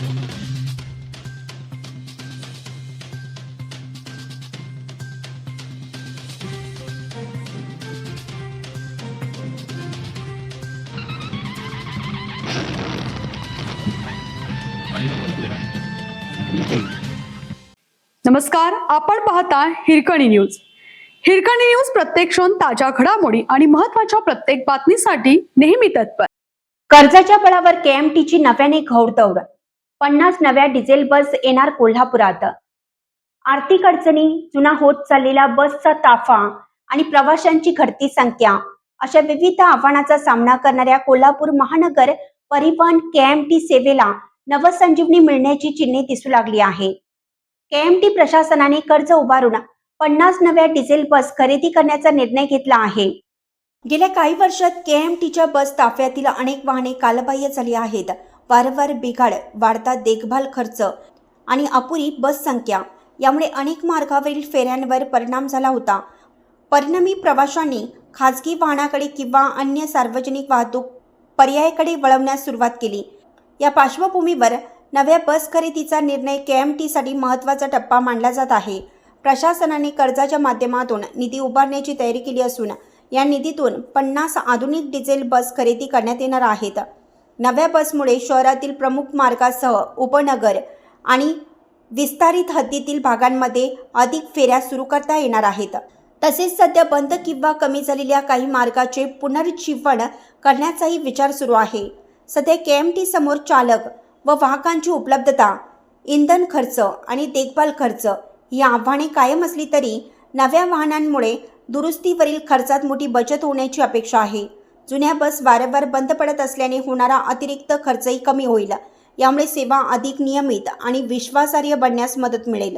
नमस्कार, आपण पाहता हिरकणी न्यूज. हिरकणी न्यूज प्रत्येक क्षण ताज्या घडामोडी आणि महत्त्वाच्या प्रत्येक बातमीसाठी नेहमी तत्पर. कर्जाच्या बळावर केएमटीची नव्याने घोडदौड. 50 नव्या डिझेल बस येणार कोल्हापुरात. आर्थिक अडचणी, जुना होत चाललेला बसचा ताफा आणि प्रवाशांची घटती संख्या अशा विविध आव्हानांचा सामना करणाऱ्या कोल्हापूर महानगर परिवहन केएमटी सेवेला नवसंजीवनी मिळण्याची चिन्हे दिसू लागली आहे. केएमटी प्रशासनाने कर्ज उभारून 50 नव्या डिझेल बस खरेदी करण्याचा निर्णय घेतला आहे. गेल्या काही वर्षात केएमटीच्या बस ताफ्यातील अनेक वाहने कालबाह्य झाली आहेत. वारंवार बिघाड, वाढता देखभाल खर्च आणि अपुरी बस संख्या यामुळे अनेक मार्गावरील फेऱ्यांवर परिणाम झाला होता. परिणामी प्रवाशांनी खाजगी वाहनाकडे किंवा अन्य सार्वजनिक वाहतूक पर्यायाकडे वळवण्यास सुरुवात केली. या पार्श्वभूमीवर नव्या बस खरेदीचा निर्णय केएमटीसाठी महत्त्वाचा टप्पा मानला जात आहे. प्रशासनाने कर्जाच्या माध्यमातून निधी उभारण्याची तयारी केली असून या निधीतून 50 आधुनिक डिझेल बस खरेदी करण्यात येणार आहेत. नव्या बसमुळे शहरातील प्रमुख मार्गासह उपनगर आणि विस्तारित हद्दीतील भागांमध्ये अधिक फेऱ्या सुरू करता येणार आहेत. तसेच सध्या बंद किंवा कमी झालेल्या काही मार्गाचे पुनरुज्जीवन करण्याचाही विचार सुरू आहे. सध्या केएमटी समोर चालक व वाहकांची उपलब्धता, इंधन खर्च आणि देखभाल खर्च ही आव्हाने कायम असली तरी नव्या वाहनांमुळे दुरुस्तीवरील खर्चात मोठी बचत होण्याची अपेक्षा आहे. जुन्या बस वारंवार बंद पडत असल्याने होणारा अतिरिक्त खर्चही कमी होईल. यामुळे सेवा अधिक नियमित आणि विश्वासार्ह बनण्यास मदत मिळेल.